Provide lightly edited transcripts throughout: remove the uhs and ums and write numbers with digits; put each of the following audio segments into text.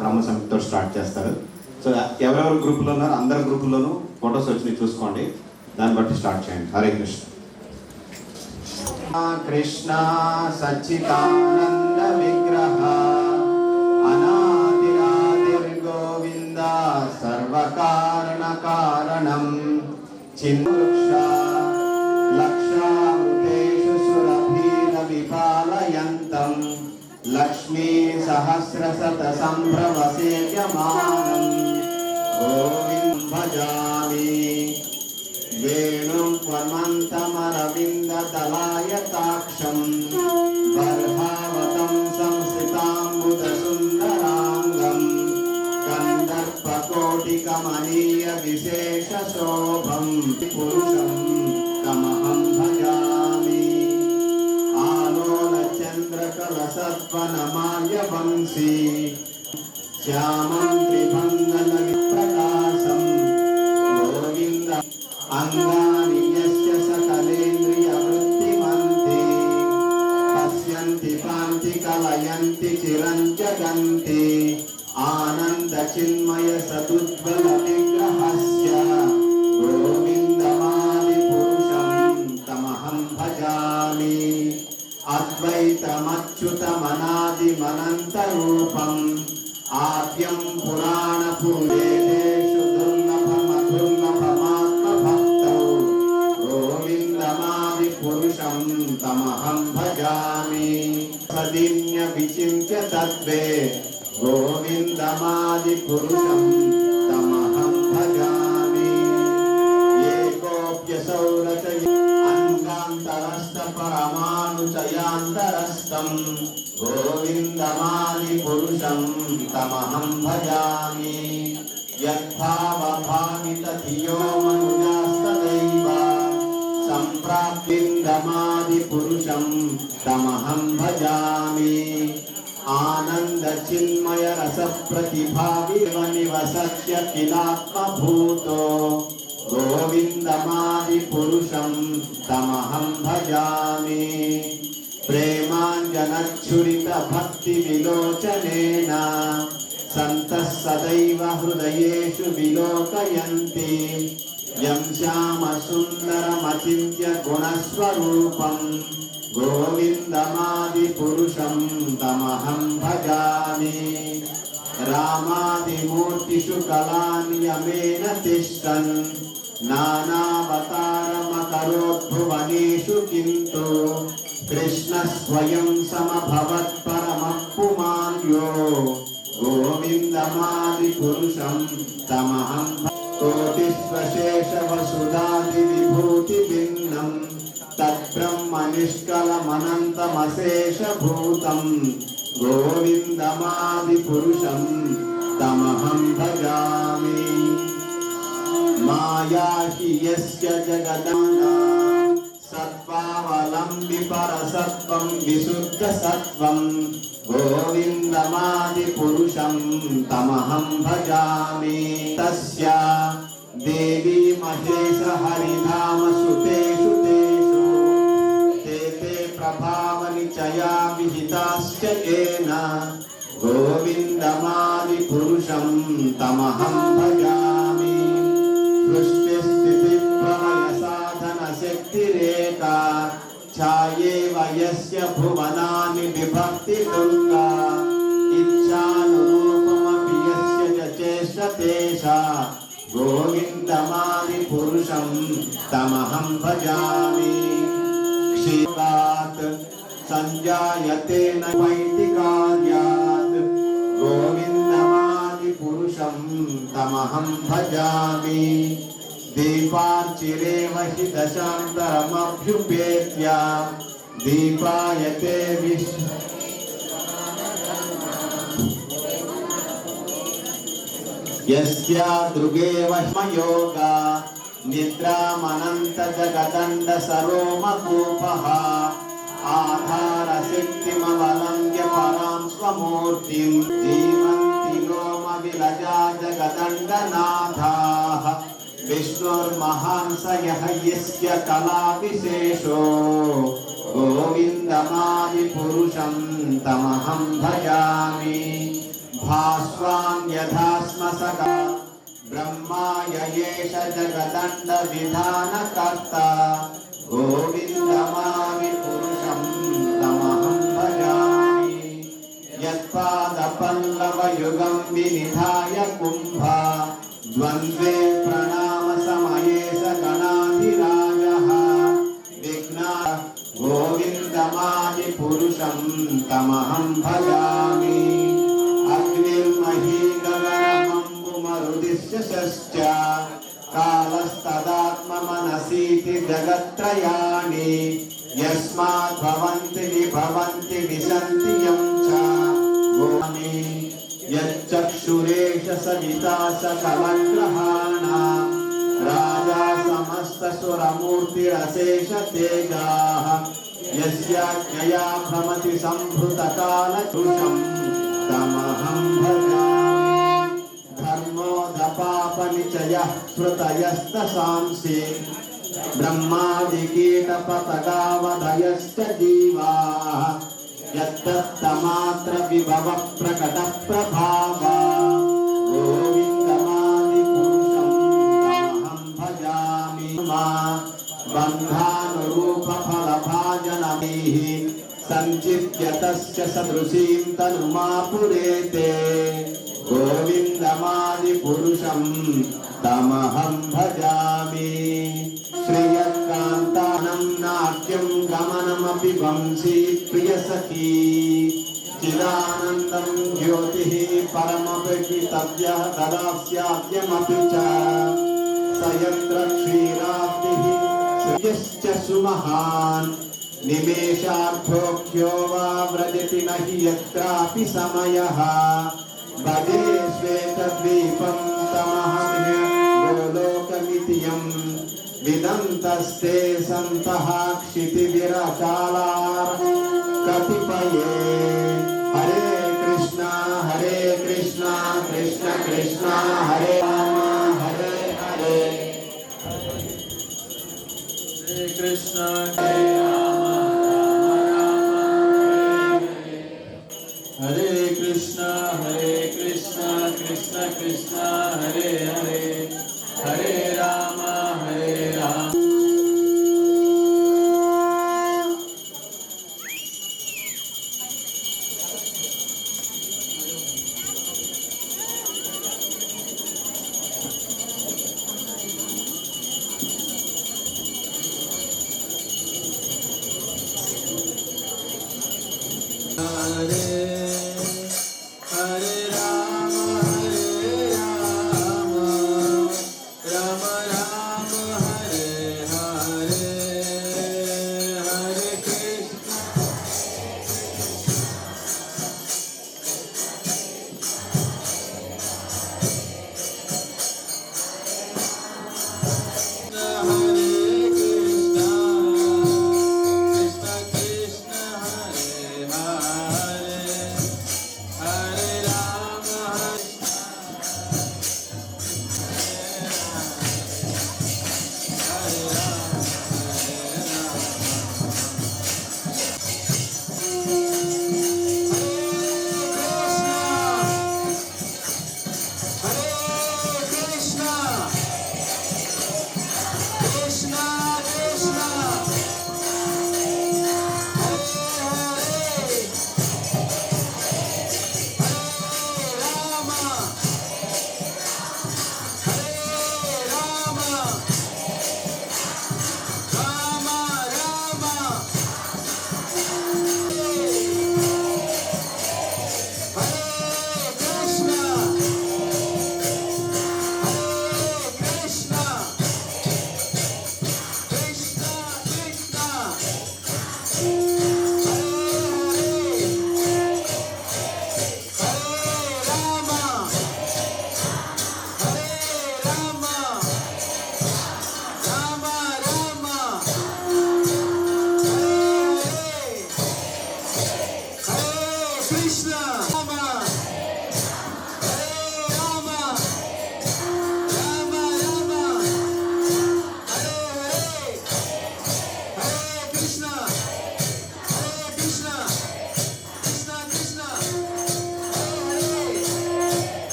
బ్రహ్మ సంహితో start చేస్తారు. So ఎవరెవరు గ్రూపులో ఉన్నారో అందరి గ్రూపుల్లోనూ ఫొటోస్ వచ్చినాయి చూసుకోండి, దాన్ని బట్టి స్టార్ట్ చేయండి. హరే కృష్ణ. కృష్ణ సచ్చిదానంద విగ్రహ అనాదిరాదిర్గోవింద సర్వకారణ కారణం చిందృక్ష లక్షామృతేషు సురభీర విపాలయంతం లక్ష్మీ సహస్రశత సంభ్రమసేయమానం గోవిందం భజామి వేణుం త్వమంతమరవిందదలాయతాక్షం బర్హావతం సంస్థితాంబుదసుందరాంగం కందర్పకోటికమనీయ విశేషశోభం పురుషం తమహం భజామి ఆలోలచంద్రకలసద్వనమాయ వంశీ శ్యామం త్రిభంగన విప్రకాశం గోవింద అంగాని యస్య సకలేంద్రియ వృత్తిమంతి పశ్యంతి పాంతి కలయంతి చిరం జగంతి ఆనంద చిన్మయ సదుజ్వల విగ్రహస్య గోవిందమాది పురుషం తమహం భజామి అద్వైతమచ్యుతమనాదిమనంత రూపం ఆద్యం పురాణ పురుషేషు దుర్లభమధుర్లభమాత్మభక్తౌ గోవిందమాది పురుషం తమహం భజామి సదిన్య విచింత్య తద్వే గోవిందమాది పురుషం తమహం భజామి ఏకోప్యసౌ రచయ అంగాంతరస్థ పరమాణుచయాంతరస్థం గోవిందమాది పురుషం తమహం భజామి యద్భావభావిత ధియో మనుజాస్తదైవ సంప్రాప్తిందమాది పురుషం తమహం భజామి ఆనంద చిన్మయ రస ప్రతిభావివ నివసత్య కిలాత్మభూతో గోవిందమాది పురుషం తమహం భజామి ప్రేమాంజనచ్ఛురిత భక్తి విలోచనేన సంతః సదైవ హృదయేషు విలోకయంతి యం శ్యామ సుందరమచింత్య గుణస్వరూపం గోవిందమాది పురుషం తమహం భజామి రామాదిమూర్తిషు కళానియమేన తిష్టన్ నానావతారమకరోద్భువనేషు కింటు కృష్ణ స్వయం సమభవత్ పరమః పుమాన్యో गोविन्दमादिपुरुषं तमहं कोटिस्वशेषवसुधादिविभूतिभिन्नं तद्ब्रह्मनिष्कलमनन्तमशेषभूतं गोविन्दमादिपुरुषं तमहं भजामि। माया हि यस्य जगदानां सत्त्वावलम्बि परसत्त्वं विशुद्धसत्त्वं गोविन्दमादिपुरुषं तमहं भजामि। तस्य देवी महेश हरिधाम सुतेषु तेषु ते ते प्रभावनिचया विहिताश्च येन गोविन्दमादिपुरुषं तमहं भजामि। सृष्टिस्थितिप्रलयसाधनशक्तिरेका छायेव यस्य भुवनानि विभक्तिदुर्गा इच्छानुरूपमपि यस्य च चेष्टतेषा गोविन्दमादिपुरुषं तमहं भजामि। क्षीरात् संजायते न वैदिकार्यात् गोविन्दमादिपुरुषं तमहं भजामि। दीपार्चिरेव हि दशान्तरमभ्युपेत्य दीपायते यस्या दृगेव योगा निद्रामनन्तजगदण्डसरोमकूपः आधारशक्तिमवलम्ब्य परां स्वमूर्तिं जीवन्ति लोमविलजा जगदण्डनाथाः विष्णुर्महान् स यः यस्य कलाविशेषो गोविन्दमादिपुरुषं तमहं भजामि। भास्वां यथा स्मसका ब्रह्माय एष जगदण्डविधानकर्ता गोविन्दमादिपुरुषं तमहं भजामि। यत्पादपल्लवयुगं विनिधाय कुम्भा द्वन्द्वे प्रणामसमये स गणाधिराजः विघ्ना गोविन्दमादिपुरुषं तमहं भजामि। अग्निर्मही गगनमम्बुमरुदिश्यश्च कालस्तदात्ममनसीति जगत्त्रयाणि यस्मात् भवन्ति विभवन्ति विशन्ति यं च गोमि यच्चक्षुरेश सविता सकलग्रहाणां राजा समस्तसुरमूर्तिरशेष तेजाः यस्याज्ञया भ्रमति सम्भृतकालकृशं तमहं भजामि। धर्मोऽधपापनिचयः श्रुतयस्तशांसि ब्रह्मादिकीटपतगावधयश्च जीवाः यत्तमात्र विभव प्रकट प्रभावा गोविन्दमादिपुरुषं तमहं भजामि। बन्धानुरूपफलभाजनैः सञ्चित्य तस्य सदृशीं तनुमापुरेते गोविन्दमादिपुरुषं तमहं भजामि। श्रियकान्तानं नाट्यं गमनमपि वंशी प्रियसखी चिदानन्दं ज्योतिः परमपितव्यः तदास्याद्यमपि च स यत्र क्षीराब्धिः श्रियश्च सुमहान् निमेषार्थोऽख्यो वा व्रजति न हि यत्रापि समयः भजे श्वेतद्वीपं तमहं गोलोकमिति यं विदन्तस्ते सन्तः क्षितिविरकालाः कतिपये हरे कृष्णा कृष्ण कृष्ण हरे राम हरे हरे कृष्ण हरे राम हरे कृष्ण कृष्ण कृष्ण हरे हरे हरे राम हरे Ram. Hare Hare Ram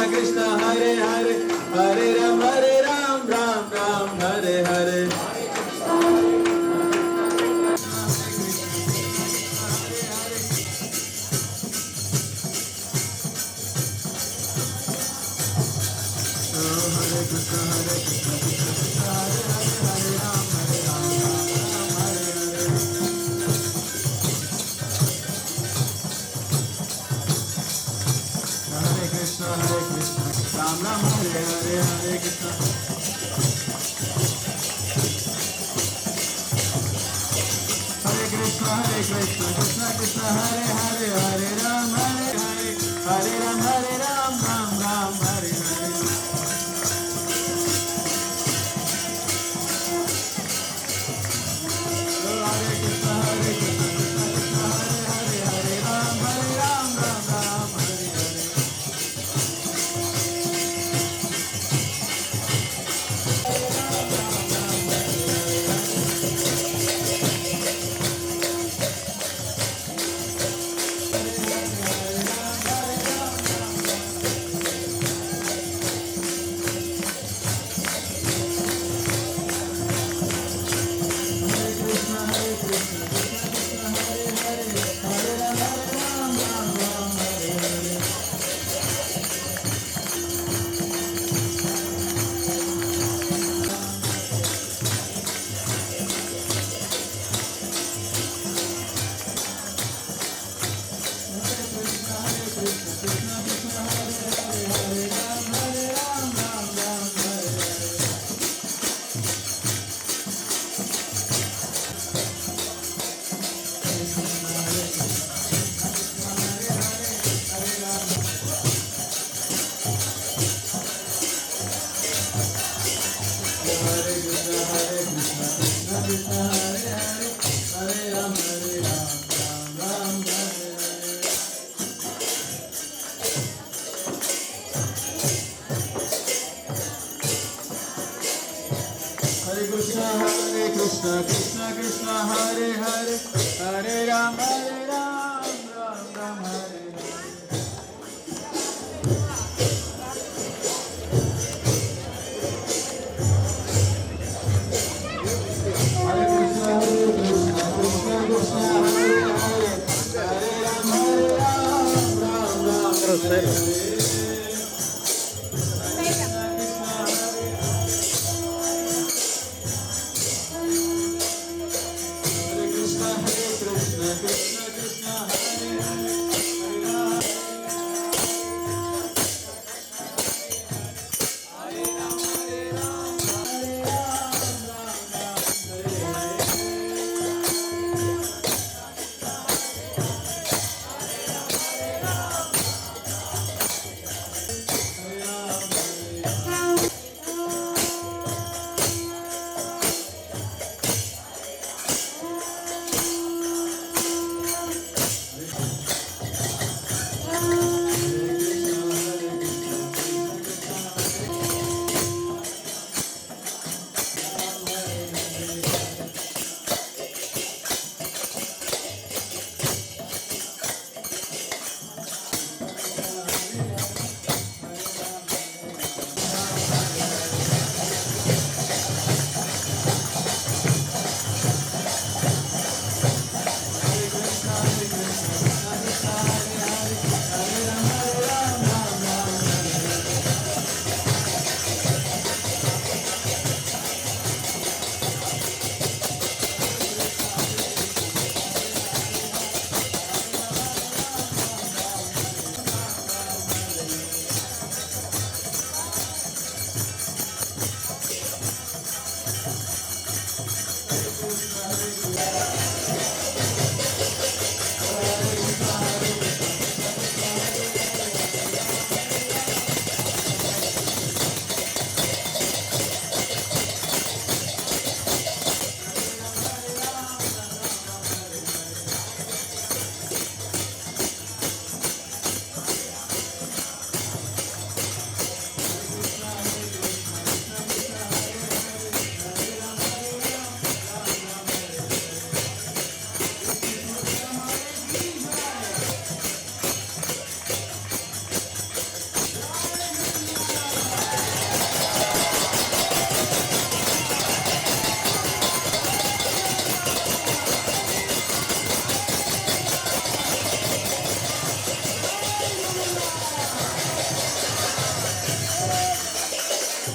Krishna Hare Hare Hare Ram Ram Ram Hare Hare Ram Ram Hare Hare Hare Krishna Krishna Krishna Krishna Hare Hare Hare Ram Hare Ram Ram Hare Hare Hare Krishna Krishna Krishna Hare Hare Ram Ram Hare Hare Krishna Krishna Krishna Hare Hare Hare Ram Ram Hare Hare Hare Krishna Krishna Krishna Hare Hare Hare Ram Ram Hare Hare Krishna Krishna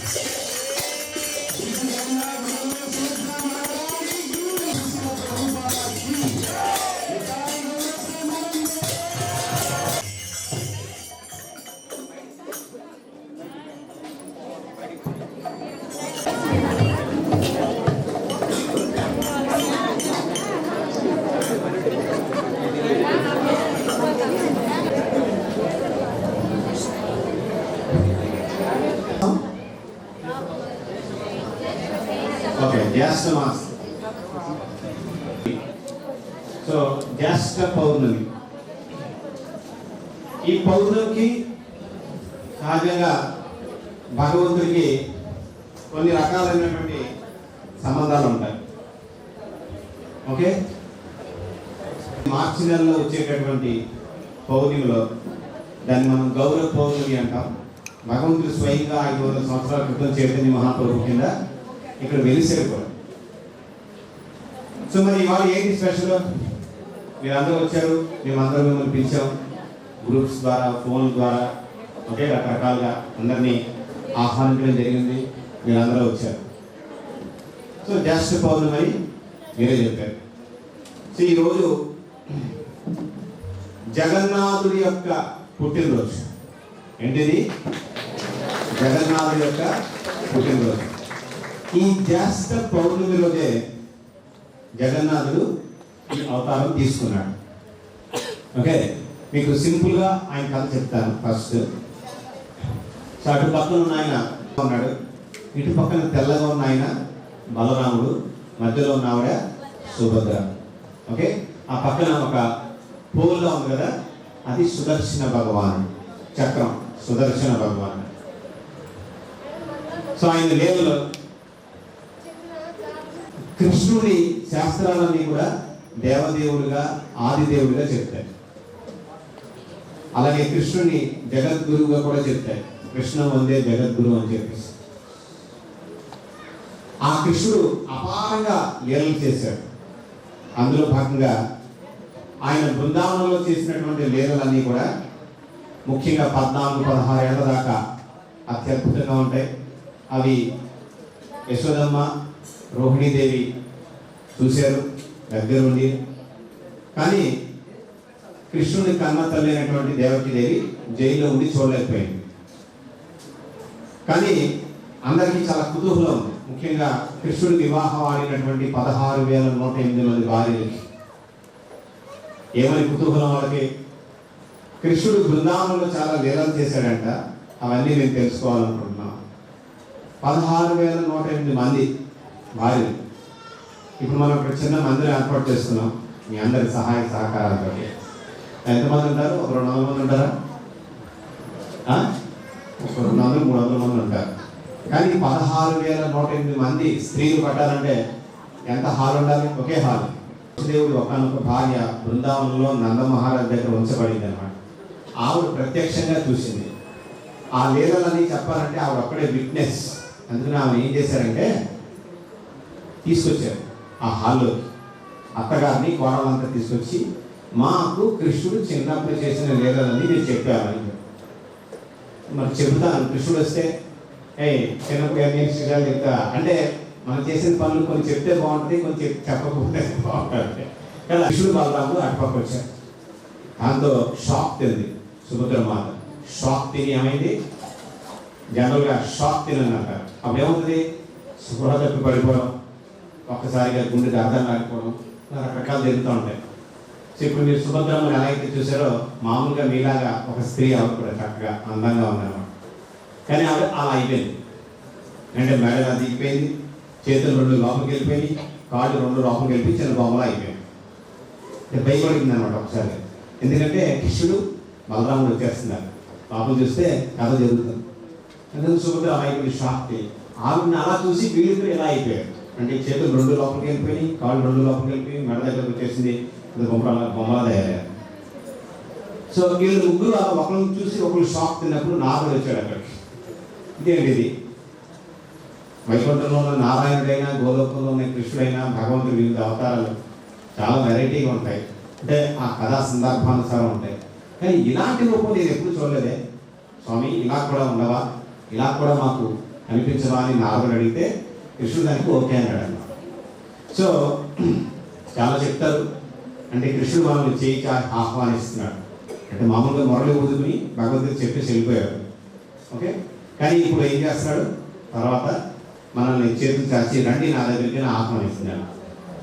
okay, జ్యేష్ఠ మాసం. So జ్యేష్ఠ పౌర్ణమి. ఈ పౌర్ణమికి సహజంగా భగవంతుడికి కొన్ని రకాలైనటువంటి సంబంధాలు ఉంటాయి. Okay, మార్చి నెలలో వచ్చేటటువంటి పౌర్ణమిలో దాన్ని మనం గౌరవ పౌర్ణమి అంటాం. భగవంతుడు స్వయంగా 500 సంవత్సరాల క్రితం చైతన్య మహాప్రభు కింద ఇక్కడ వెలిసారు కూడా. సో మరి ఇవాళ ఏంటి స్పెషల్? మీరందరూ వచ్చారు, మేమందరూ మిమ్మల్ని పిలిచాం గ్రూప్స్ ద్వారా, ఫోన్ ద్వారా, ఓకే, రకరకాలుగా అందరినీ ఆహ్వానించడం జరిగింది. మీరందరూ వచ్చారు. సో జ్యేష్ఠ పౌర్ణమి అని మీరే చెప్పారు. సో ఈరోజు జగన్నాథుడి యొక్క పుట్టినరోజు. ఏంటిది? జగన్నాథుడి యొక్క పుట్టినరోజు. ఈ జ్యేష్ఠ పౌర్ణమి రోజే జగన్నాథుడు ఈ అవతారం తీసుకున్నాడు. ఓకే, మీకు సింపుల్గా ఆయన కథ చెప్తాను ఫస్ట్. సో అటు పక్కన ఉన్న ఆయన ఉన్నాడు, ఇటు పక్కన తెల్లగా ఉన్న ఆయన బలరాముడు, మధ్యలో ఉన్న ఆవిడ సుభద్ర. ఓకే, ఆ పక్కన ఒక పోల్గా ఉంది కదా, అది సుదర్శన భగవాన్ చక్రం, సుదర్శన భగవాన్. సో ఆయన లీలలో కృష్ణుడి శాస్త్రాలన్నీ కూడా దేవదేవుడిగా, ఆదిదేవుడిగా చెప్తాయి. అలాగే కృష్ణుని జగద్గురువుగా కూడా చెప్తాయి. కృష్ణ వందే జగద్గురు అని చెప్పేసి ఆ కృష్ణుడు అపారంగా లీలలు చేశాడు. అందులో భాగంగా ఆయన బృందావనంలో చేసినటువంటి లీలలన్నీ కూడా ముఖ్యంగా 14-16 ఏళ్ల దాకా అత్యద్భుతంగా ఉంటాయి. అవి యశోదమ్మ, రోహిణీదేవి చూశారు దగ్గరుండి. కానీ కృష్ణుని కన్న తల్లి అయినటువంటి దేవకీదేవి జైల్లో ఉండి చూడలేకపోయింది. కానీ అందరికీ చాలా కుతూహలం ఉంది. ముఖ్యంగా కృష్ణుడి వివాహం ఆడినటువంటి 16,108 మంది భార్యలకి ఏమని కుతూహలం వాళ్ళకి? కృష్ణుడు బృందావనంలో చాలా లీలలు చేశాడంట. అవన్నీ మేము తెలుసుకోవాలనుకుంటున్నాం. 16,108 మంది భార్యలు. ఇప్పుడు మనం ఇక్కడ చిన్న మందిరం ఏర్పాటు చేసుకున్నాం మీ అందరి సహాయ సహకారాలతో. ఎంతమంది ఉంటారు? ఒక 200 మంది ఉంటారా? ఒక 200-300 మంది ఉంటారు. కానీ 16,108 మంది స్త్రీలు పట్టాలంటే ఎంత హాల్ ఉండాలి? ఒకే హాల్. దేవుడు ఒకనొక భార్య బృందావనంలో నందమహారాజ్ దగ్గర ఉంచబడింది అనమాట. ఆవిడ ప్రత్యక్షంగా చూసింది. ఆ లీలలని చెప్పాలంటే ఆవిడ ఒక్కడే విట్నెస్. అందుకని ఆమె ఏం చేశారంటే తీసుకొచ్చారు ఆ హాల్లో అత్తగారిని, కోడలంతా తీసుకొచ్చి మాకు కృష్ణుడు చిన్నప్పుడు చేసిన లీలలన్నీ నేను చెప్పాను. మరి చెబుతాను, కృష్ణుడు వస్తే చిన్నప్పుడు నేను శ్రీగాలు చెప్తా అంటే మనం చేసిన పనులు కొన్ని చెప్తే బాగుంటుంది, కొన్ని చెప్పకపోతే బాగుంటుంది కదా. కృష్ణుడు బలరాముడు అటుపక్క వచ్చారు. దాంతో షాక్ తింది సుభద్ర మాత. షాక్ తిని ఏమైంది? జనరల్గా షాక్ తినని అంటారు. అప్పుడు ఏమవుతుంది? స్పృహ తప్పి పడిపోవడం, ఒక్కసారిగా గుండెకి అర్థం రాకపోవడం, రకరకాలు జరుగుతూ ఉంటాయి. సో ఇప్పుడు మీరు సుభద్రమ్మని ఎలా అయితే చూసారో మామూలుగా మీలాగా ఒక స్త్రీ ఆవిడ కూడా చక్కగా అందంగా ఉందన్నమాట. కానీ ఆవిడ అలా అయిపోయింది. అంటే మెడలా దిగిపోయింది, చేతులు 2 లోపలికి వెళ్ళిపోయి, కాళ్ళు 2 లోపలికి వెళ్ళిపోయి చిన్న బొమ్మలా అయిపోయింది. అంటే భయపడింది అనమాట ఒకసారి. ఎందుకంటే కృష్ణుడు బలరాముడు వచ్చేస్తున్నారు. లోపల చూస్తే కథ జరుగుతుంది. అందుకని సుభద్ర అలా అయిపోయి షాక్. ఆవిడని అలా చూసి వీళ్ళు ఎలా అయిపోయారు అంటే చేతులు 2 లోపలికి వెళ్ళిపోయి, కాళ్ళు 2 లోపలికి వెళ్ళిపోయి, మెడ దగ్గరకు వచ్చేసింది. బొమ్మలా తయారయ్యారు. సో వీళ్ళు ముగ్గురు ఒకరిని చూసి ఒకరు షాక్ తిన్నప్పుడు నారదుడు వచ్చాడు అక్కడికి. ఇదేంటి ఇది? వైకుంఠంలో ఉన్న నారాయణుడైనా, గోలోకంలో ఉన్న కృష్ణుడైనా, భగవంతుడు వివిధ అవతారాలు చాలా వెరైటీగా ఉంటాయి. అంటే ఆ కథా సందర్భానుసారం ఉంటాయి. కానీ ఇలాంటి రూపం నేను ఎప్పుడు చూడలేదే స్వామి. ఇలా కూడా ఉండవా? ఇలా కూడా మాకు అనిపించవా అని నారదుడు అడిగితే కృష్ణుడు దానికి ఓకే అన్నాడు అన్నమాట. సో చాలా చెప్తారు, అంటే కృష్ణుడు మనల్ని చేయికి ఆహ్వానిస్తున్నాడు. అంటే మామూలుగా మొరలు ఊదుకుని భగవద్గీత చెప్పేసి వెళ్ళిపోయారు. ఓకే, కానీ ఇప్పుడు ఏం చేస్తున్నాడు, తర్వాత మనల్ని చేతులు చాచి రండి నా దగ్గరికి ఆహ్వానిస్తున్నాడు.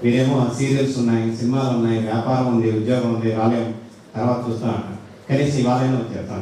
మీరేమో సీరియల్స్ ఉన్నాయి, సినిమాలు ఉన్నాయి, వ్యాపారం ఉంది, ఉద్యోగం ఉంది, రాలేము, తర్వాత చూస్తాం అంట. కనీసం ఇవాళైనా వచ్చేస్తాం.